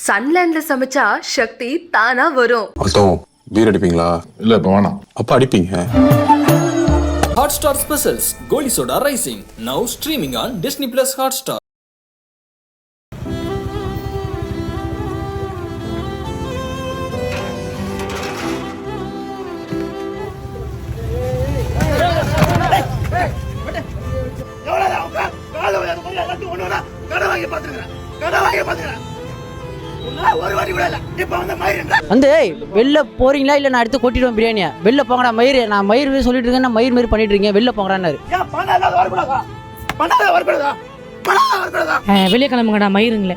சன்லேண்ட்ல சமைச்சா சக்தி தானா வரும். அர்த்தம் பீர் அடிப்பீங்களா? இல்ல இப்ப வேணாம். அப்ப அடிப்பீங்க. Hotstar Specials Goli Soda Rising now streaming on Disney Plus Hotstar. வந்து வெளில போறீங்களா இல்லை நான் எடுத்து கொட்டிடுவேன் பிரியாணியை. வெளில போங்கடா மயிர், நான் மயிர் சொல்லிட்டு இருக்கேன், நான் மயிர் மாரி பண்ணிட்டு இருக்கேன், வெளில போங்கடான்னாரு. வெளியே கிளம்புங்கடா மயிருங்களே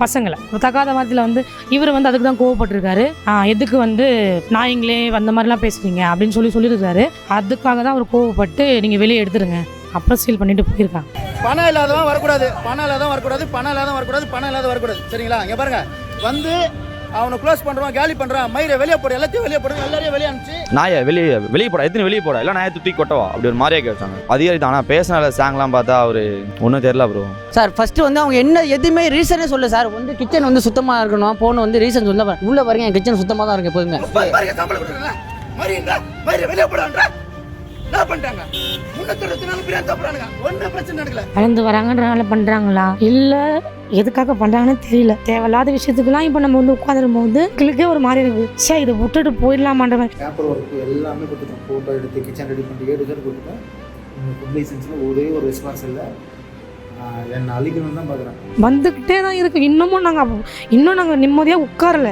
பசங்களை தகாத வார்த்தையில் வந்து இவர் வந்து அதுக்கு தான் கோவப்பட்டிருக்காரு. எதுக்கு வந்து நாயங்களே அந்த மாதிரிலாம் பேசுறீங்க அப்படின்னு சொல்லியிருக்காரு. அதுக்காக தான் அவர் கோவப்பட்டு நீங்கள் வெளியே எடுத்துருங்க அப்புறம் சீல் பண்ணிட்டு போயிருக்காங்க. பணம் இல்லாதவன் வரக்கூடாது, பணம் இல்லாதவன் வரக்கூடாது, பணம் இல்லாதவன் வரக்கூடாது, பணம் இல்லாத வரக்கூடாது. சரிங்களா? இங்கே பாருங்க, வந்து அவனை க்ளோஸ் பண்ணுறான், காலி பண்ணுறான், மயிரை வெளியே போடு, எல்லாத்தையும் வெளியே போடு, எல்லாரையும் வெளியே அனுப்பிச்சு நாயை வெளியே போட, எத்தனை வெளியே போட, இல்லை நாயை தூக்கி கொட்டவா அப்படி ஒரு மாதிரியே கேட்டாங்க. அதிகாரி தான். ஆனால் பேசினால சாங்லாம் பார்த்தா அவர் ஒன்றும் தெரியல ப்ரோ. சார் ஃபர்ஸ்ட் வந்து அவங்க என்ன எதுவுமே ரீசனே சொல்ல சார். வந்து கிச்சன் வந்து சுத்தமாக இருக்கணும், போன வந்து ரீசன் சொல்ல உள்ள பாருங்க, என் கிச்சன் சுத்தமாக தான் இருக்கு எப்போதுங்க. கலந்து வராங்கன்றனால பண்றாங்களா இல்ல எதுக்காக பண்றாங்கன்னு தெரியல. தேவையில்லாத விஷயத்துக்குலாம் இப்போ நம்ம வந்து உட்காந்துரும் போது எங்களுக்கே ஒரு மாதிரி இருக்கு. சரி இதை விட்டுட்டு போயிடலாமான்ற மாதிரி. பேப்பர் ஒர்க்கு எல்லாமே கொடுத்துட்டோம், ஃபோட்டோ எடுத்து கிச்சன் ரெடி பண்ணி கொடுத்துட்டோம். ஃபுட் லைசன்ஸில் ஒரே ஒரு ரெஸ்பான்ஸ் இல்லை. என்ன அழிக்கணும்னு தான் பார்க்குறேன். வந்துக்கிட்டே தான் இருக்குது. இன்னும் நாங்கள் நிம்மதியாக உட்காரல.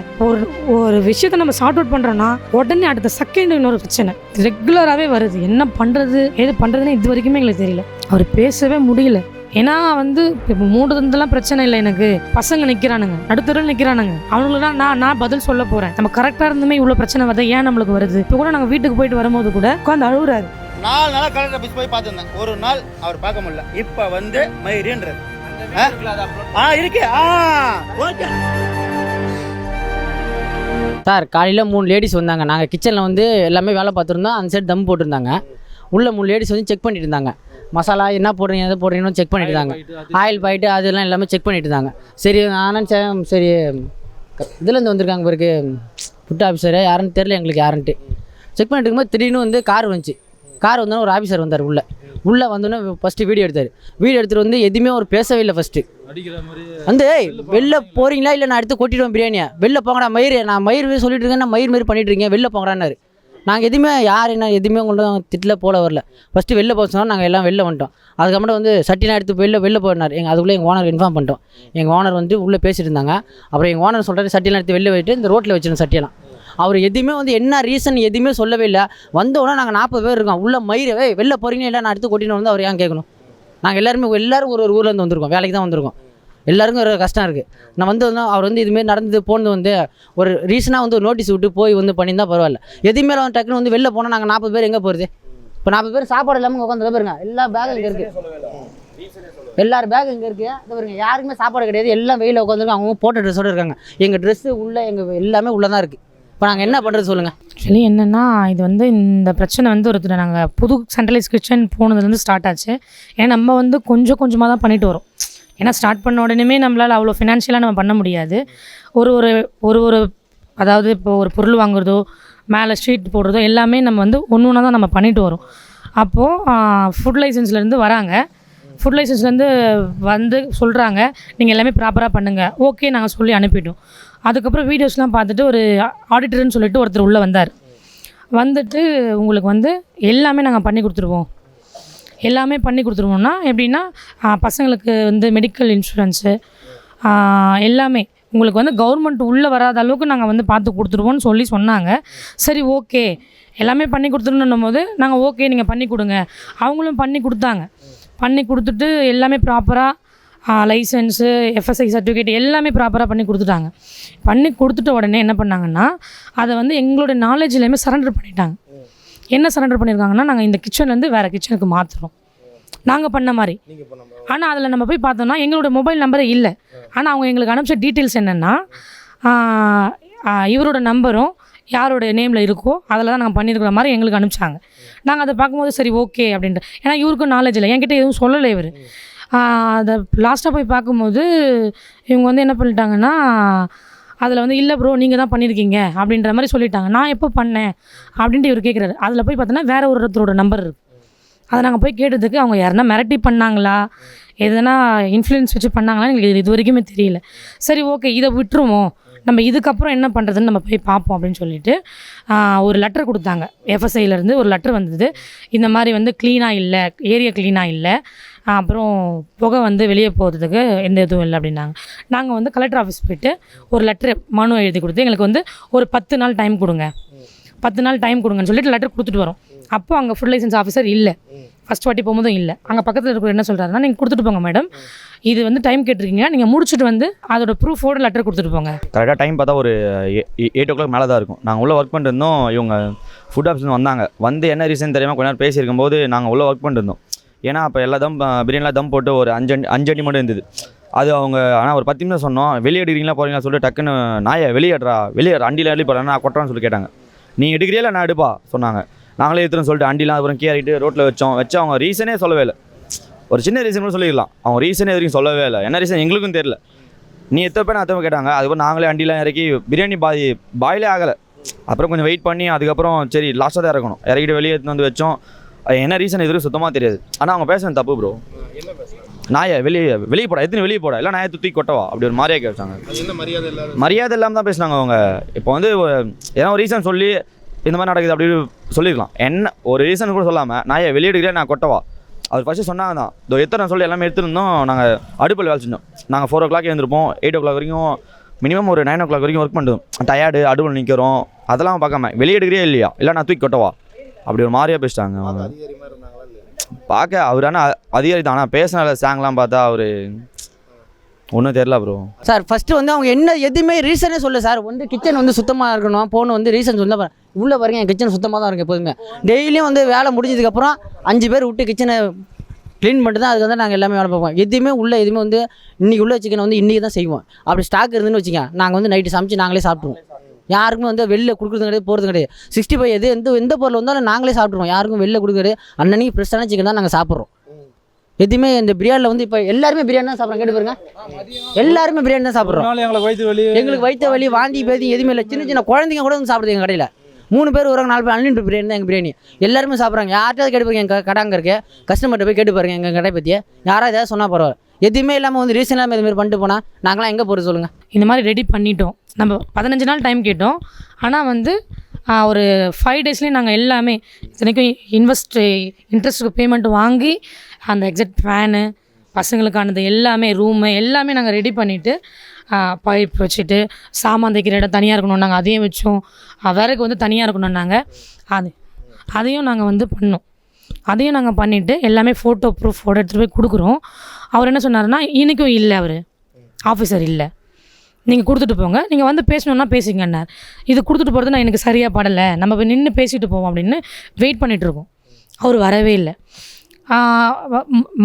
ஒரு விஷயத்தை நம்ம சார்ட் அவுட் பண்ணுறோன்னா உடனே அடுத்த செகண்ட் இன்னொரு பிரச்சனை ரெகுலராகவே வருது. என்ன பண்ணுறது ஏது பண்ணுறதுன்னு இது வரைக்குமே எங்களுக்கு தெரியல. அவர் பேசவே முடியல. ஏன்னா வந்து இப்போ மூடுதெல்லாம் பிரச்சனை இல்லை, எனக்கு பசங்க நிற்கிறானுங்க, நடுத்தருள் நிற்கிறானுங்க, அவங்களுக்குலாம் நான் பதில் சொல்ல போகிறேன். நம்ம கரெக்டாக இருந்துமே இவ்வளோ பிரச்சனை வருது, ஏன் நம்மளுக்கு வருது? இப்போ கூட நாங்கள் வீட்டுக்கு போயிட்டு வரும்போது கூட உட்காந்து அழுகுறாரு. 4 நாளாக கலெக்டர் ஆஃபீஸ் போய் பார்த்துருந்தேன், ஒரு நாள் அவர் பார்க்க முடியல. இப்போ வந்து மயிரின்றது இருக்கு. சார் காலையில் 3 லேடிஸ் வந்தாங்க. நாங்கள் கிச்சனில் வந்து எல்லாமே வேலை பார்த்துருந்தோம். அந்த சைடு தம் போட்டிருந்தாங்க. உள்ள 3 லேடிஸ் வந்து செக் பண்ணிட்டு இருந்தாங்க. மசாலா என்ன போடுறீங்க எதை போடுறீங்கன்னு செக் பண்ணிட்டு இருந்தாங்க. ஆயில் பாயிட்டு அதெல்லாம் எல்லாமே செக் பண்ணிட்டு இருந்தாங்க. சரி நானும் சரி இதுலேருந்து வந்திருக்காங்க பிறகு ஃபுட் ஆஃபீஸரு யாருன்னு தெரியல எங்களுக்கு யாருன்ட்டு. செக் பண்ணிட்டு இருக்கும்போது திடீர்னு வந்து கார் வந்துச்சு. கார் வந்தோன்னே ஒரு ஆஃபீஸர் வந்தார். உள்ளே வந்தோன்னே ஃபஸ்ட்டு வீடியோ எடுத்துகிட்டு வந்து எதுவுமே ஒரு பேசவே இல்லை. ஃபஸ்ட்டு வந்து வெளில போகிறீங்களா இல்லை நான் எடுத்து கொட்டிடுவேன் பிரியாணியை, வெளில போங்கடா மயிர், நான் மயிர் சொல்லிட்டு இருக்கேன், நான் மயிர் மாரி பண்ணிட்டு இருக்கேன், வெளில போங்கடான்னாரு. நாங்கள் எதுவுமே யார் என்ன எதுவுமே உங்கள்ட்ட திட்டில் போல வரல. ஃபஸ்ட்டு வெளில போக சொன்னால் நாங்கள் எல்லாம் வெளில வந்துட்டோம். அதுக்கப்புறம் வந்து சட்டிலாம் எடுத்து வெளில போயினார். அதுக்குள்ளே எங்கள் ஓனர் இன்ஃபார்ம் பண்ணிட்டோம். எங்கள் ஓனர் வந்து உள்ளே பேசிட்டு இருந்தாங்க. அப்புறம் எங்கள் ஓனர் சொல்கிறாரு சட்டிலாம் எடுத்து வெளில போயிட்டு இந்த ரோட்டில் வச்சிருந்த சட்டியெல்லாம். அவர் எதுவுமே வந்து என்ன ரீசன் எதுவுமே சொல்லவே இல்லை. வந்தோடனே நாங்கள் 40 பேர் இருக்கோம். உள்ள மயிரவே வெளில போகிறீங்க இல்லை நான் எடுத்து கொட்டின்னு வந்து அவர் ஏன் கேட்கணும்? நாங்கள் எல்லோரும் ஒரு ஊர்லேருந்து வந்திருக்கோம், வேலைக்கு தான் வந்திருக்கோம். எல்லாருக்கும் ஒரு கஷ்டம் இருக்குது. நான் வந்து அவர் வந்து இதுமாரி நடந்தது போனது வந்து ஒரு ரீசனாக வந்து ஒரு நோட்டீஸ் விட்டு போய் வந்து பண்ணியிருந்தா பரவாயில்ல. எதுவுமே வந்து டக்குன்னு வந்து வெளில போனால் நாங்கள் 40 பேர் எங்கே போகிறது? இப்போ 40 பேர் சாப்பாடு இல்லாமல் உட்காந்து பாருங்க, எல்லா பேகும் இங்கே இருக்குது, எல்லாரும் பேக் இங்கே இருக்குது. அது பாருங்க யாருக்குமே சாப்பாடு கிடையாது, எல்லாம் வெயில உட்காந்துருக்காங்க. அவங்க போட்ட ட்ரெஸ்ஸோடு இருக்காங்க. எங்கள் ட்ரெஸ்ஸு உள்ளே எங்கள் எல்லாமே உள்ளே தான் இருக்குது. இப்போ நாங்கள் என்ன பண்ணுறது சொல்லுங்கள்? ஆக்சுவலி என்னென்னா இது வந்து இந்த பிரச்சனை வந்து ஒருத்தர் நாங்கள் புது சென்ட்ரலைஸ் கிச்சன் போனதுலேருந்து ஸ்டார்ட் ஆச்சு. ஏன்னா நம்ம வந்து கொஞ்சமாக தான் பண்ணிட்டு வரோம். ஏன்னா ஸ்டார்ட் பண்ண உடனே நம்மளால் அவ்வளோ ஃபினான்ஷியலாக நம்ம பண்ண முடியாது. ஒரு அதாவது இப்போ ஒரு பொருள் வாங்குறதோ மேலே ஸ்ட்ரீட் போடுறதோ எல்லாமே நம்ம வந்து ஒன்று தான் நம்ம பண்ணிட்டு வரோம். அப்போது ஃபுட் லைசன்ஸ்லேருந்து வராங்க. ஃபுட் லைசன்ஸ்லேருந்து வந்து சொல்கிறாங்க நீங்கள் எல்லாமே ப்ராப்பராக பண்ணுங்கள். ஓகே நாங்கள் சொல்லி அனுப்பிட்டோம். அதுக்கப்புறம் வீடியோஸ்லாம் பார்த்துட்டு ஒரு ஆடிட்டர்னு சொல்லிட்டு ஒருத்தர் உள்ளே வந்தார். வந்துட்டு உங்களுக்கு வந்து எல்லாமே நாங்கள் பண்ணி கொடுத்துருவோம். எல்லாமே பண்ணி கொடுத்துருவோம்னா எப்படின்னா பசங்களுக்கு வந்து மெடிக்கல் இன்சூரன்ஸு எல்லாமே உங்களுக்கு வந்து கவர்மெண்ட் உள்ளே வராத அளவுக்கு நாங்கள் வந்து பார்த்து கொடுத்துருவோன்னு சொன்னாங்க. சரி ஓகே எல்லாமே பண்ணி கொடுத்துருன்னும் போது நாங்கள் ஓகே நீங்கள் பண்ணி கொடுங்க. அவங்களும் பண்ணி கொடுத்தாங்க. பண்ணி கொடுத்துட்டு எல்லாமே ப்ராப்பராக லைசன்ஸு எஃப்எஸ்ஐ சர்டிஃபிகேட் எல்லாமே ப்ராப்பராக பண்ணி கொடுத்துட்டாங்க. பண்ணி கொடுத்துட்ட உடனே என்ன பண்ணாங்கன்னா அதை வந்து எங்களோட நாலேஜ்லேயுமே சரண்டர் பண்ணிட்டாங்க. என்ன சரண்டர் பண்ணியிருக்காங்கன்னா நாங்கள் இந்த கிச்சன்லேருந்து வேறு கிச்சனுக்கு மாற்றுறோம் நாங்கள் பண்ண மாதிரி. ஆனால் அதில் நம்ம போய் பார்த்தோம்னா எங்களோட மொபைல் நம்பரே இல்லை. ஆனால் அவங்க எங்களுக்கு அனுப்பிச்ச டீட்டெயில்ஸ் என்னென்னா இவரோட நம்பரும் யாரோட நேமில் இருக்கோ அதில் தான் நாங்கள் பண்ணியிருக்கிற மாதிரி எங்களுக்கு அனுப்பிச்சாங்க. நாங்கள் அதை பார்க்கும்போது சரி ஓகே அப்படின்ட்டு. ஏன்னா இவருக்கும் நாலேஜ் இல்லை, என்கிட்ட எதுவும் சொல்லலை இவர். அதை லாஸ்ட்டாக போய் பார்க்கும்போது இவங்க வந்து என்ன பண்ணிட்டாங்கன்னா அதில் வந்து இல்லை ப்ரோ நீங்கள் தான் பண்ணியிருக்கீங்க அப்படின்ற மாதிரி சொல்லிட்டாங்க. நான் எப்போ பண்ணேன் அப்படின்ட்டு இவர் கேட்குறாரு. அதில் போய் பார்த்தோன்னா வேறு ஒருத்தரோட நம்பர் இருக்குது. அதை நாங்கள் போய் கேட்டதுக்கு அவங்க யாருன்னா மிரட்டி பண்ணாங்களா, எதனா இன்ஃப்ளூயன்ஸ் வச்சு பண்ணாங்களா எங்களுக்கு இது வரைக்குமே தெரியல. சரி ஓகே இதை விட்டுருவோம், நம்ம இதுக்கப்புறம் என்ன பண்ணுறதுன்னு நம்ம போய் பார்ப்போம் அப்படின்னு சொல்லிட்டு ஒரு லெட்டர் கொடுத்தாங்க. எஃப்எஸ்ஐலேருந்து ஒரு லெட்டர் வந்தது. இந்த மாதிரி வந்து க்ளீனாக இல்லை, ஏரியா க்ளீனாக இல்லை, அப்புறம் புகை வந்து வெளியே போகிறதுக்கு எந்த இதுவும் இல்லை அப்படின்னாங்க. நாங்கள் வந்து கலெக்டர் ஆஃபீஸ் போய்ட்டு ஒரு லெட்டர் மனு எழுதி கொடுத்து எங்களுக்கு வந்து ஒரு 10 நாள் டைம் கொடுங்க, 10 நாள் டைம் கொடுங்கன்னு சொல்லிட்டு லெட்டர் கொடுத்துட்டு வரோம். அப்போ அங்கே ஃபுட் லைசன்ஸ் ஆஃபீஸர் இல்லை, ஃபஸ்ட் வாட்டி போகும்போதும் இல்லை. அங்கே பக்கத்தில் இருக்கிற என்ன சொல்கிறாருன்னா, நீங்கள் கொடுத்துட்டு போங்க மேடம், இது வந்து டைம் கேட்டிருக்கீங்க, நீங்கள் முடிச்சுட்டு வந்து அதோட ப்ரூஃபோட லெட்டர் கொடுத்துட்டு போங்க. கரெக்டாக டைம் பார்த்தா ஒரு 8 o'clock மேலே தான் இருக்கும். நாங்கள் உள்ளே ஒர்க் பண்ணிருந்தோம். இவங்க ஃபுட் ஆஃபீஸ் வந்தாங்க. வந்து என்ன ரீசன் தெரியாமல் கொஞ்ச நேரம் பேசியிருக்கும் போது நாங்கள் உள்ளே ஒர்க் பண்ணிருந்தோம். ஏன்னா அப்போ எல்லா பிரியாணிலாம் தம் போட்டு ஒரு 5 அடி மட்டும் இருந்தது. அது அவங்க ஆனால் ஒரு 10 நிமிஷம் சொன்னோம், வெளியே எடுக்கிறீங்களா போகிறீங்களா சொல்லிட்டு டக்குன்னு நாயை வெளியேடுறா அண்டியில் அடி போகிறேன் நான் கொட்டுறான்னு சொல்லி கேட்டாங்க. நீ எடுக்கிறியா இல்லை நான் எடுப்பா சொன்னாங்க. நாங்களே எடுத்துன்னு சொல்லிட்டு அண்டிலாம் அப்புறம் கேறிட்டு ரோட்டில் வச்சு அவங்க ரீசனே சொல்லவே இல்லை. ஒரு சின்ன ரீசன் கூட சொல்லிடலாம், அவங்க ரீசனே எதுவும் சொல்லவே இல்லை. என்ன ரீசன் எங்களுக்கும் தெரியல. நீ எத்தப்போ நான் எத்தப்போ கேட்டாங்க. அதுக்கப்புறம் நாங்களே அண்டிலாம் இறக்கி பிரியாணி பாயிலே ஆகலை. அப்புறம் கொஞ்சம் வெயிட் பண்ணி அதுக்கப்புறம் சரி லாஸ்ட்டாக தான் இறக்கணும், இறக்கிட்டு வெளியே எடுத்துன்னு வந்து வச்சோம். என்ன ரீசன் எதுவும் சுத்தமாக தெரியாது. ஆனால் அவங்க பேசுறது தப்பு ப்ரோ. நாயை வெளியே போடா, எத்தனை வெளியே போடா, இல்லை நாயை தூக்கி கொட்டவா அப்படி ஒரு மாதிரியே கேட்டாங்க. மரியாதை இல்லாமல் தான் பேசினாங்க அவங்க. இப்போ வந்து ஏன்னா ஒரு ரீசன் சொல்லி இந்த மாதிரி நடக்குது அப்படின்னு சொல்லியிருக்கலாம். என்ன ஒரு ரீசன் கூட சொல்லாமல் நாயை வெளியிடுகிறேன் நான் கொட்டவா அவர் ஃபஸ்ட்டு சொன்னாங்க தான். இதோ எத்தனை சொல்லி எல்லாமே எடுத்துருந்தோம். நாங்கள் அடுப்பில் வேலை செஞ்சோம். நாங்கள் 4 o'clock எழுந்திருப்போம், 8 o'clock வரைக்கும் மினிமம் ஒரு 9 o'clock வரைக்கும் ஒர்க் பண்ணிட்டோம். டயர்டு அடுப்பில் நிற்கிறோம், அதெல்லாம் பார்க்காம வெளியிடுகிறே இல்லையா, இல்லை நான் தூக்கி கொட்டவா அப்படி ஒரு மாதிரியாக பேசிட்டாங்க அவங்க. பார்க்க அவர் ஆனால் அதிகாரி தான், ஆனால் பேசினால ஸ்லாங்லாம் பார்த்தா அவர் ஒன்றும் தெரில ப்ரோ. சார் ஃபஸ்ட்டு வந்து அவங்க என்ன எதுவுமே ரீசனே சொல்ல சார். வந்து கிச்சன் வந்து சுத்தமாக இருக்கணும், போன வந்து ரீசன் சொல்ல உள்ளே பாருங்க, என் கிச்சன் சுத்தமாக தான் இருக்குது எப்போதுமே. டெய்லியும் வந்து வேலை முடிஞ்சதுக்கப்புறம் 5 பேர் விட்டு கிச்சனை க்ளீன் பண்ணிட்டு தான் அதுக்கு வந்து நாங்கள் எல்லாமே வேலை பார்ப்போம். எதுவுமே உள்ள எதுவுமே வந்து இன்றைக்கி உள்ள சிக்கனை வந்து இன்றைக்கி தான் செய்வோம். அப்படி ஸ்டாக் இருந்துன்னு வச்சுக்கோங்க, நாங்கள் வந்து நைட்டு சமைச்சு நாங்களே சாப்பிட்ருவோம். யாருக்குமே வந்து வெளில கொடுக்குறது கிடையாது, போகிறது கிடையாது. 65 எந்த பொருள் வந்தாலும் நாங்களே சாப்பிட்ருவோம், யாருக்கும் வெளில கொடுக்குறது. அன்னன்னைக்கு ஃப்ரெஷ்ஷான சிக்கன் தான் நாங்கள் சாப்பிட்றோம். எதுவுமே இந்த பிரியாணியில் வந்து இப்போ எல்லாருமே பிரியாணி தான் சாப்பிட்றோம். கேட்டு பாருங்க, எல்லாருமே பிரியாணி தான் சாப்பிட்றோம். எங்களுக்கு வயிற்று வலி வாந்தி பேதி எதுவுமே இல்லை. சின்ன குழந்தைங்க கூட வந்து சாப்பிடுது எங்கள் கடையில். 3 பேர் வராங்க, 4 பேர் அன்லிமிட்டட் பிரியாணி தான் எங்கள் பிரியாணி. எல்லாருமே சாப்பிட்றாங்க. யார்ட்டாவது கேட்டு பாருங்க, எங்கள் கடை அங்கே இருக்கு, கஸ்டமர்கிட்ட போய் கேட்டு பாருங்க எங்கள் கடை பற்றியே. யாராவது ஏதாவது சொன்னால் பரவாயில்ல. எதுவுமே இல்லாமல் வந்து ரீசன் இல்லாமல் இதுமாதிரி பண்ணிட்டு போனால் நாங்களாம் எங்கே போகிறது சொல்லுங்கள். இந்த மாதிரி ரெடி பண்ணிட்டோம். நம்ம 15 நாள் டைம் கேட்டோம். ஆனால் வந்து ஒரு 5 daysலேயே நாங்கள் எல்லாமே இத்தனைக்கும் இன்ட்ரெஸ்ட்டுக்கு பேமெண்ட் வாங்கி அந்த எக்ஸாக்ட் ஃபேனு பசங்களுக்கானது எல்லாமே ரூமு எல்லாமே நாங்கள் ரெடி பண்ணிவிட்டு பைப் வச்சுட்டு சாமான் தைக்கிற இடம் தனியாக இருக்கணும் நாங்கள் அதையும் வச்சோம். விறகு வந்து தனியாக இருக்கணும் நாங்கள் அதையும் நாங்கள் வந்து பண்ணோம். அதையும் நாங்கள் பண்ணிவிட்டு எல்லாமே ஃபோட்டோ ப்ரூஃபோடு எடுத்துகிட்டு போய் கொடுக்குறோம். அவர் என்ன சொன்னார்னா, இன்றைக்கும் இல்லை, அவர் ஆஃபீஸர் இல்லை, நீங்கள் கொடுத்துட்டு போங்க, நீங்கள் வந்து பேசணுன்னா பேசிங்கன்னார். இது கொடுத்துட்டு போகிறது நான் எனக்கு சரியாக படலை, நம்ம போய் நின்று பேசிட்டு போவோம் அப்படின்னு வெயிட் பண்ணிகிட்ருக்கோம். அவர் வரவே இல்லை.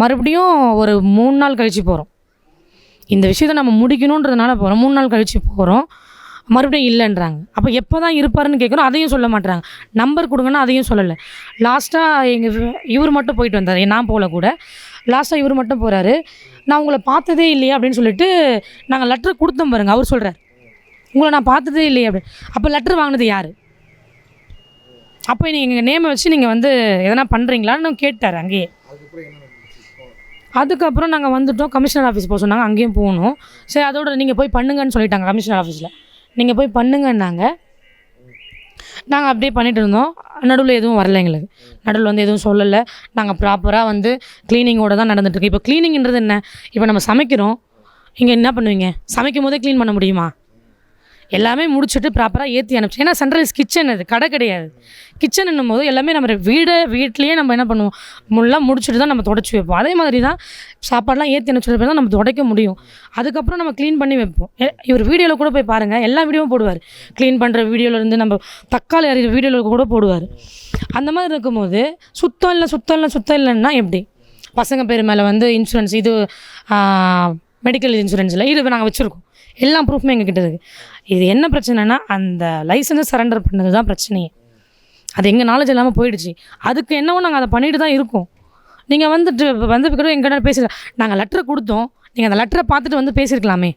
மறுபடியும் ஒரு 3 நாள் கழித்து போகிறோம். இந்த விஷயத்தை நம்ம முடிக்கணுன்றதுனால போகிறோம். 3 நாள் கழித்து போகிறோம், மறுபடியும் இல்லைன்றாங்க. அப்போ எப்போ தான் இருப்பாருன்னு கேட்குறோம், அதையும் சொல்ல மாட்டுறாங்க. நம்பர் கொடுங்கன்னா அதையும் சொல்லலை. லாஸ்ட்டாக இவர் மட்டும் போயிட்டு வந்தார், நான் போகல கூட. லாஸ்ட்டாக இவர் மட்டும் போகிறாரு. நான் உங்களை பார்த்ததே இல்லையே அப்படின்னு சொல்லிட்டு நாங்கள் லெட்டர் கொடுத்தோம் பாருங்க. அவர் சொல்கிறார், உங்களை நான் பார்த்ததே இல்லையே அப்படின்னு. அப்போ லெட்டர் வாங்கினது யார்? அப்போ நீங்கள் எங்கள் நேமை வச்சு நீங்கள் வந்து எதனா பண்ணுறீங்களான்னு கேட்டார் அங்கேயே. அதுக்கப்புறம் நாங்கள் வந்துவிட்டோம். கமிஷனர் ஆஃபீஸ் போக சொன்னாங்க, அங்கேயும் போகணும். சரி அதோட நீங்கள் போய் பண்ணுங்கன்னு சொல்லிட்டாங்க கமிஷனர் ஆஃபீஸில். நீங்கள் போய் பண்ணுங்கன்னாங்க. நாங்கள் அப்படியே பண்ணிகிட்டு இருந்தோம். நடுவில் எதுவும் வரல எங்களுக்கு. நடுவில் வந்து எதுவும் சொல்லலை. நாங்கள் ப்ராப்பராக வந்து க்ளீனிங்கோடு தான் நடந்துகிட்ருக்கு. இப்போ க்ளீனிங்கிறது என்ன? இப்போ நம்ம சமைக்கிறோம், இங்கே என்ன பண்ணுவீங்க? சமைக்கும் போதே க்ளீன் பண்ண முடியுமா? எல்லாமே முடிச்சுட்டு ப்ராப்பராக ஏற்றி அனுப்பிச்சு. ஏன்னா சென்ட்ரலைஸ் கிச்சன், அது கடை கிடையாது. கிச்சன்னும் போது எல்லாமே நம்ம வீட்லேயே நம்ம என்ன பண்ணுவோம், முள்ளெலாம் முடிச்சுட்டு தான் நம்ம தொடச்சி வைப்போம். அதே மாதிரி தான் சாப்பாடெலாம் ஏற்றி அனுப்பிச்சுட்டு தான் நம்ம துடைக்க முடியும். அதுக்கப்புறம் நம்ம க்ளீன் பண்ணி வைப்போம். இவர் வீடியோவில் கூட போய் பாருங்கள், எல்லா வீடியோவும் போடுவார். க்ளீன் பண்ணுற வீடியோவிலேருந்து நம்ம தக்காளி அறிகிற வீடியோவில் கூட போடுவார். அந்த மாதிரி இருக்கும்போது சுத்தம் இல்லைன்னா எப்படி? பசங்க பேர் மேலே வந்து இன்சூரன்ஸ், இது மெடிக்கல் இன்சூரன்ஸில் இது நாங்கள் வச்சுருக்கோம். எல்லா ப்ரூஃப்மே எங்கள் கிட்ட இருக்குது. இது என்ன பிரச்சனைனா, அந்த லைசன்ஸை சரண்டர் பண்ணது தான் பிரச்சனையே. அது எங்கள் நாலேஜ் இல்லாமல் போயிடுச்சு. அதுக்கு என்னவோ நாங்கள் அதை பண்ணிட்டு தான் இருக்கோம். நீங்கள் வந்து எங்கிட்ட பேசி நாங்கள் லெட்டரை கொடுத்தோம், நீங்கள் அந்த லெட்டரை பார்த்துட்டு வந்து பேசியிருக்கலாமே.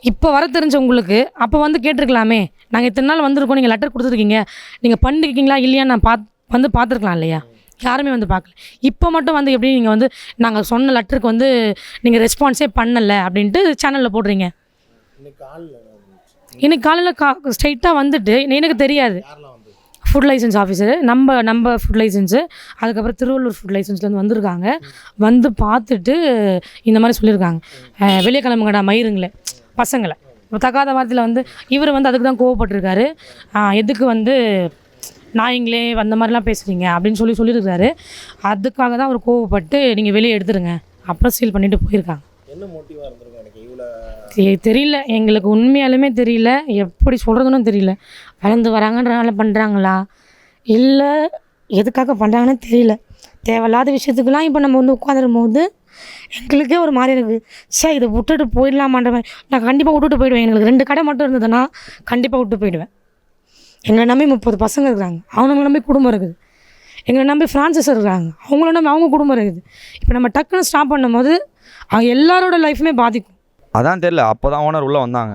இப்போ வர தெரிஞ்ச உங்களுக்கு அப்போ வந்து கேட்டிருக்கலாமே, நாங்கள் இத்தனை நாள் வந்திருக்கோம், நீங்கள் லெட்டர் கொடுத்துருக்கீங்க, நீங்கள் பண்ணிருக்கீங்களா இல்லையான்னு நான் வந்து பார்த்துருக்கலாம் இல்லையா? யாருமே வந்து பார்க்கல. இப்போ மட்டும் வந்து எப்படி நீங்கள் வந்து நாங்கள் சொன்ன லெட்டருக்கு வந்து நீங்கள் ரெஸ்பான்ஸே பண்ணலை அப்படின்ட்டு சேனலில் போடுறீங்க. இன்னைக்கு காலையில் ஸ்ட்ரைட்டாக வந்துட்டு எனக்கு தெரியாது, ஃபுட் லைசன்ஸ் ஆஃபீஸரு நம்ம ஃபுட் லைசன்ஸு, அதுக்கப்புறம் திருவள்ளூர் ஃபுட் லைசன்ஸ்லேருந்து வந்திருக்காங்க. வந்து பார்த்துட்டு இந்த மாதிரி சொல்லியிருக்காங்க, வெளியே கிளம்புங்கடா மயிருங்களே பசங்களை தகாத வார்த்தையில் வந்து இவர் வந்து அதுக்கு தான் கோவப்பட்டிருக்காரு. எதுக்கு வந்து நாயங்களே அந்த மாதிரிலாம் பேசுகிறீங்க அப்படின்னு சொல்லியிருக்காரு. அதுக்காக தான் அவர் கோவப்பட்டு நீங்கள் வெளியே எடுத்துருங்க அப்புறம் சீல் பண்ணிவிட்டு போயிருக்காங்க. என்ன மோட்டிவாக இருந்திருக்கும் எனக்கு இவ்வளோ தெரியல, எங்களுக்கு உண்மையாலுமே தெரியல, எப்படி சொல்கிறதுன்னு தெரியல. வளர்ந்து வராங்கன்றனால பண்ணுறாங்களா இல்லை எதுக்காக பண்ணுறாங்கன்னு தெரியல. தேவையில்லாத விஷயத்துக்கெல்லாம் இப்போ நம்ம வந்து உட்காந்துரும் போது எங்களுக்கே ஒரு மாதிரி இருக்குது. சரி இதை விட்டுட்டு போயிடலாமான்ற மாதிரி. நான் கண்டிப்பாக விட்டுட்டு போயிடுவேன். எங்களுக்கு 2 கடை மட்டும் இருந்ததுன்னா கண்டிப்பாக விட்டு போயிடுவேன். எங்களை நம்பி 30 பசங்க இருக்கிறாங்க, அவங்கள நம்பி குடும்பம் இருக்குது. எங்களை நம்பி ஃப்ரான்சஸ் இருக்கிறாங்க, அவங்கள நம்பி அவங்க குடும்பம் இருக்குது. இப்போ நம்ம டக்குன்னு ஸ்டாப் பண்ணும்போது அவங்க எல்லாரோட லைஃப்புமே பாதிக்கும். அதான் தெரியல. அப்போ தான் ஓனர் உள்ளே வந்தாங்க.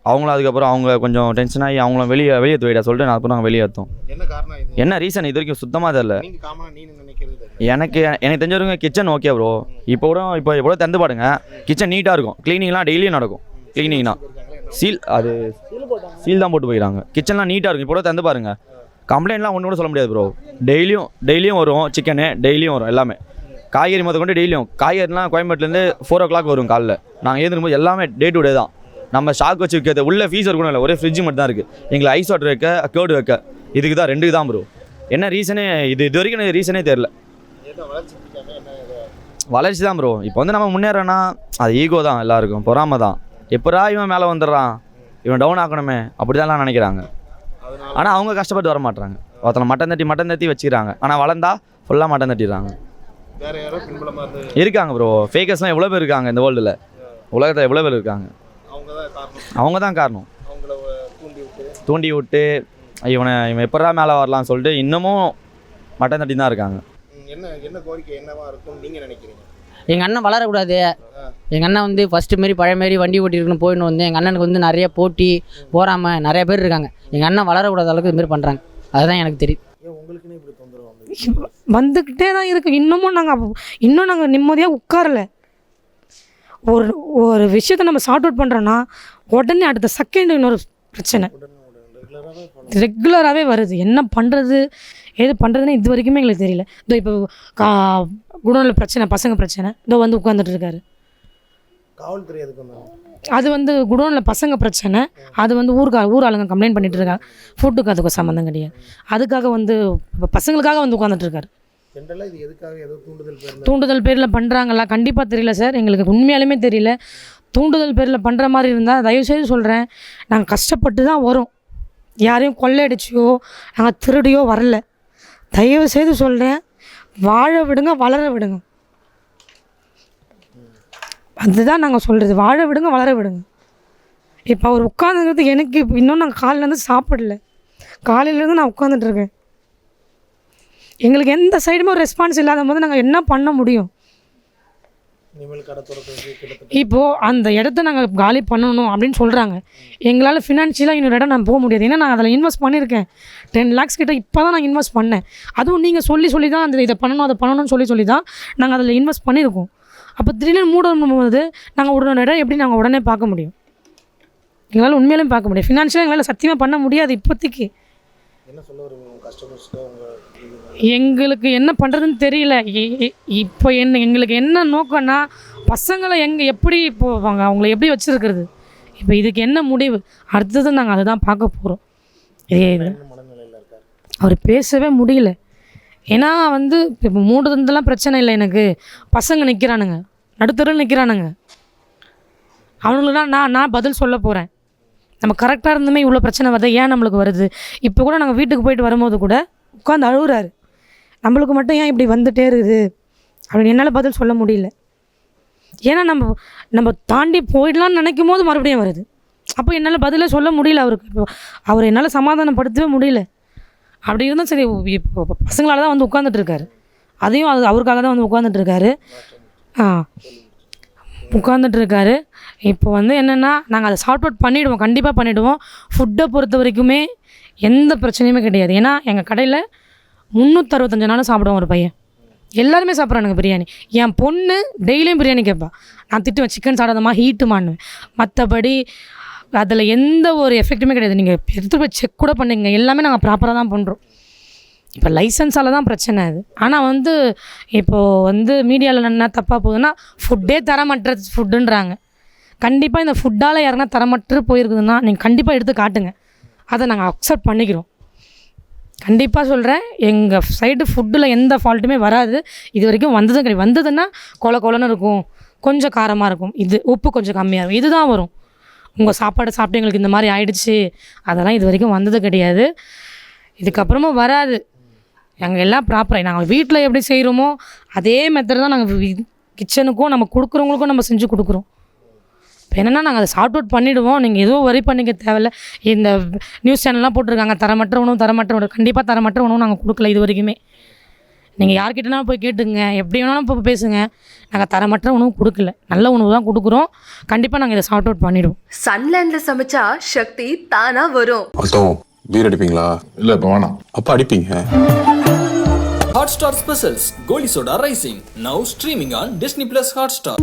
அவங்களும் அதுக்கப்புறம் அவங்க கொஞ்சம் டென்ஷன் ஆகி அவங்களும் வெளியே போயிட்டா சொல்லிட்டு நான் அப்புறம் நாங்கள் வெளியே ஏற்றோம். என்ன காரணம் இது? என்ன ரீசன் இது வரைக்கும் சுத்தமாக தெரியல. நீங்கள் காமனாக நீ நினைக்கிறது எனக்கு தெரிஞ்சவங்க கிச்சன் ஓகே ப்ரோ. இப்போ திறந்து பாருங்க, கிச்சன் நீட்டாக இருக்கும், க்ளீனிங்லாம் டெய்லியும் நடக்கும். க்ளீனிங்னா சீல் தான் போட்டு போயிடறாங்க. கிச்சன்லாம் நீட்டாக இருக்கும். இப்போ திறந்து பாருங்க, கம்ப்ளைண்ட்லாம் ஒன்று கூட சொல்ல முடியாது ப்ரோ. டெய்லியும் வரும் சிக்கனு, டெய்லியும் வரும் எல்லாமே. காய்கறி முதல் கொண்டு டெய்லியும் காய்கறிலாம் கோயம்பேட்டிலேருந்து 4 o'clock வரும் காலைல. நாங்கள் ஏற்றும்போது எல்லாமே டே டு டே தான். நம்ம ஸ்டாக் வச்சு வைக்கிறது உள்ளே ஃபீஸர் கூட இல்லை, ஒரே ஃப்ரிட்ஜ் மட்டும் தான் இருக்குது. எங்களுக்கு ஐஸ் வாட்டர் வைக்க, கேர்டு வைக்க, இதுக்கு தான் 2 தான் ப்ரோ. என்ன ரீசனே இது வரைக்கும் எனக்கு ரீசனே தெரில. வளர்ச்சி தான் ப்ரோ. இப்போ வந்து நம்ம முன்னேறோன்னா அது ஈகோ தான், எல்லாருக்கும் பொறாமை தான். எப்படா இவன் மேலே வந்துடுறான், இவன் டவுன் ஆக்கணுமே அப்படி தான் நினைக்கிறாங்க. ஆனால் அவங்க கஷ்டப்பட்டு வர மாட்டாங்க. ஒருத்தனை மட்டம் தட்டி வச்சுக்கிறாங்க, ஆனால் வளர்ந்தா ஃபுல்லாக மட்டம் தட்டிடுறாங்க. வேறு யாரோ பின்புலமாக இருக்காங்க ப்ரோ. ஃபேக்கர்ஸ்லாம் எவ்வளோ பேர் இருக்காங்க இந்த வேர்ல்டில், உலகத்தில் எவ்வளோ பேர் இருக்காங்க. அவங்க தான் காரணம். அவங்கள தூண்டி விட்டு இவன் எப்படா மேலே வரலாம்னு சொல்லிட்டு இன்னமும் மட்டம் தட்டி தான் இருக்காங்க. என்ன கோரிக்கை என்னவா இருக்கும் நீங்கள் நினைக்கிறீங்க? எங்கள் அண்ணன் வளரக்கூடாது. எங்கள் அண்ணன் வந்து ஃபஸ்ட்டு மாரி பழைய மாரி வண்டி ஓட்டிருக்குன்னு போயின்னு வந்து எங்கள் அண்ணனுக்கு வந்து நிறைய போட்டி போகாமல் நிறைய பேர் இருக்காங்க. எங்கள் அண்ணன் வளரக்கூடாத அளவுக்கு இதுமாரி பண்ணுறாங்க. அதுதான் எனக்கு தெரியும். உங்களுக்குன்னு இப்படி தொந்தரவு வந்துக்கிட்டே தான் இருக்குது. இன்னும் நாங்கள் நிம்மதியாக உட்காரலை. ஒரு விஷயத்தை நம்ம சார்ட் அவுட் பண்ணுறோன்னா உடனே அடுத்த செகண்ட் இன்னொரு பிரச்சனை ரெகுலராகவே வருது. என்ன பண்ணுறது எது பண்ணுறதுன்னு இது வரைக்குமே எங்களுக்கு தெரியல. இதோ இப்போ குடோனில் பிரச்சனை, பசங்க பிரச்சனை, இதோ வந்து உட்காந்துட்டு இருக்காரு. காவல்துறை எதுக்கு? அது வந்து குடோனில் பசங்க பிரச்சனை, அது வந்து ஊர் ஆளுங்க கம்ப்ளைண்ட் பண்ணிட்டு இருக்காங்க. ஃபுட்டுக்கு அதுக்கு சம்மந்தம் கிடையாது. அதுக்காக வந்து பசங்களுக்காக வந்து உட்காந்துட்டு இருக்காரு. இது எதுக்காக ஏதோ தூண்டுதல் பேரில் பண்ணுறாங்களா? கண்டிப்பாக தெரியல சார், எங்களுக்கு உண்மையாலுமே தெரியல. தூண்டுதல் பேரில் பண்ணுற மாதிரி இருந்தால் தயவுசெய்து சொல்கிறேன், நாங்கள் கஷ்டப்பட்டு தான் வரோம். யாரையும் கொள்ளையடிச்சியோ நாங்கள் திருடியோ வரல. தயவுசெய்து சொல்கிறேன், வாழ விடுங்க, வளர விடுங்க. அதுதான் நாங்கள் சொல்கிறது, வாழ விடுங்க, வளர விடுங்க. இப்போ அவர் உட்காந்துங்கிறது எனக்கு இப்போ இன்னும் நாங்கள் காலையிலேருந்து சாப்பிடல. காலையிலேருந்து நான் உட்காந்துட்ருக்கேன். எங்களுக்கு எந்த சைடுமே ஒரு ரெஸ்பான்ஸ் இல்லாத போது நாங்கள் என்ன பண்ண முடியும்? இப்போது அந்த இடத்த நாங்கள் காலி பண்ணணும் அப்படின்னு சொல்கிறாங்க. எங்களால் ஃபினான்ஷியலாக இன்னொரு இடம் நான் போக முடியாது. ஏன்னா நான் அதில் இன்வெஸ்ட் பண்ணியிருக்கேன். 10 lakhs கிட்ட இப்போ தான் நான் இன்வெஸ்ட் பண்ணேன். அதுவும் நீங்கள் சொல்லி தான் அந்த இதை பண்ணணும் அதை பண்ணணும்னு சொல்லி தான் நாங்கள் அதில் இன்வெஸ்ட் பண்ணியிருக்கோம். அப்போ திடீர்னு மூடும்போது நாங்கள் ஒரு இடம் எப்படி நாங்கள் உடனே பார்க்க முடியும்? எங்களால் உண்மையிலேயும் பார்க்க முடியும். ஃபினான்ஷியலாக எங்களால் சத்தியமாக பண்ண முடியாது இப்போதைக்கு. என்ன சொல்ல வருவீங்க கஸ்டமர்ஸ்க்கு? எங்களுக்கு என்ன பண்ணுறதுன்னு தெரியல. இப்போ எங்களுக்கு என்ன நோக்கம்னா பசங்களை எப்படி போவாங்க, அவங்கள எப்படி வச்சுருக்கிறது, இப்போ இதுக்கு என்ன முடிவு அடுத்தது நாங்கள் அதை தான் பார்க்க போகிறோம். அவர் பேசவே முடியல. ஏன்னா வந்து இப்போ மூடுறதுலாம் பிரச்சனை இல்லை, எனக்கு பசங்க நிற்கிறானுங்க, நடுத்தருவில் நிற்கிறானுங்க. அவனுக்குலாம் நான் பதில் சொல்ல போகிறேன். நம்ம கரெக்டாக இருந்துமே இவ்வளோ பிரச்சனை வருது, ஏன் நம்மளுக்கு வருது? இப்போ கூட நாங்கள் வீட்டுக்கு போயிட்டு வரும்போது கூட உட்காந்து அழுகுறாரு, நம்மளுக்கு மட்டும் ஏன் இப்படி வந்துட்டே இருக்குது அப்படின்னு. என்னால் பதில் சொல்ல முடியல. ஏன்னா நம்ம தாண்டி போயிடலான்னு நினைக்கும் போது மறுபடியும் வருது. அப்போ என்னால் பதிலே சொல்ல முடியல அவருக்கு. இப்போ அவர் என்னால் சமாதானப்படுத்தவே முடியல. அப்படி இருந்தால் சரி, இப்போ பசங்களால் தான் வந்து உட்காந்துட்ருக்காரு. அதையும் அவருக்காக தான் வந்து உட்காந்துட்ருக்காரு. உட்காந்துட்ருக்காரு. இப்போ வந்து என்னென்னா நாங்கள் அதை சார்ட் அவுட் பண்ணிவிடுவோம், கண்டிப்பாக பண்ணிவிடுவோம். ஃபுட்டை பொறுத்த வரைக்குமே எந்த பிரச்சனையுமே கிடையாது. ஏன்னா எங்கள் கடையில் 365 நாளும் சாப்பிடுவோம் ஒரு பையன். எல்லாருமே சாப்பிட்றானுங்க பிரியாணி. என் பொண்ணு டெய்லியும் பிரியாணி கேட்பா. நான் திட்டுவேன், சிக்கன் சாப்பிடாதம்மா ஹீட்டுமான்னு. மற்றபடி அதில் எந்த ஒரு எஃபெக்ட்டுமே கிடையாது. நீங்கள் எடுத்து போய் செக் கூட பண்ணுங்க, எல்லாமே நாங்கள் ப்ராப்பராக தான் பண்ணுறோம். இப்போ லைசன்ஸால் தான் பிரச்சனை அது. ஆனால் வந்து இப்போது வந்து மீடியாவில் என்ன தப்பாக போகுதுன்னா ஃபுட்டே தரமற்ற ஃபுட்டுன்றாங்க. கண்டிப்பாக இந்த ஃபுட்டால் யாருன்னா தரமற்று போயிருக்குதுன்னா நீங்கள் கண்டிப்பாக எடுத்து காட்டுங்க, அதை நாங்கள் அக்செப்ட் பண்ணிக்கிறோம். கண்டிப்பாக சொல்கிறேன், எங்கள் சைடு ஃபுட்டில் எந்த ஃபால்ட்டுமே வராது. இது வரைக்கும் வந்ததும் கிடையாது. வந்ததுன்னா கொலன்னு இருக்கும், கொஞ்சம் காரமாக இருக்கும், இது உப்பு கொஞ்சம் கம்மியாக இருக்கும், இதுதான் வரும். உங்கள் சாப்பாடு சாப்பிட்டு எங்களுக்கு இந்த மாதிரி ஆயிடுச்சு அதெல்லாம் இது வரைக்கும் வந்தது கிடையாது, இதுக்கப்புறமும் வராது. நாங்கள் எல்லாம் ப்ராப்பராக நாங்கள் வீட்டில் எப்படி செய்கிறோமோ அதே மெத்தட் தான் நாங்கள் கிச்சனுக்கும் நம்ம கொடுக்குறவங்களுக்கும் நம்ம செஞ்சு கொடுக்குறோம். இப்போ என்னென்னா நாங்கள் அதை சார்ட் அவுட் பண்ணிவிடுவோம். நீங்கள் எதுவும் வரி பண்ணிக்க தேவையில்ல. இந்த நியூஸ் சேனல்லாம் போட்டிருக்காங்க தரமற்ற உணவு. கண்டிப்பாக தரமற்ற உணவு நாங்கள் கொடுக்கல இது வரைக்குமே. நீங்கள் யார்கிட்டனாலும் போய் கேட்டுங்க, எப்படி வேணாலும் இப்போ பேசுங்க, நாங்கள் தரமற்ற உணவு கொடுக்கல, நல்ல உணவு தான் கொடுக்குறோம். கண்டிப்பாக நாங்கள் இதை சார்ட் அவுட் பண்ணிவிடுவோம். சன்லேண்ட்ல சமைச்சா சக்தி தானா வரும். அர்த்தம் பீர் அடிப்பீங்களா? இல்லை இப்போ வேணாம். அப்போ அடிப்பீங்க. Hotstar Specials Goli Soda Rising now streaming on Disney Plus Hotstar.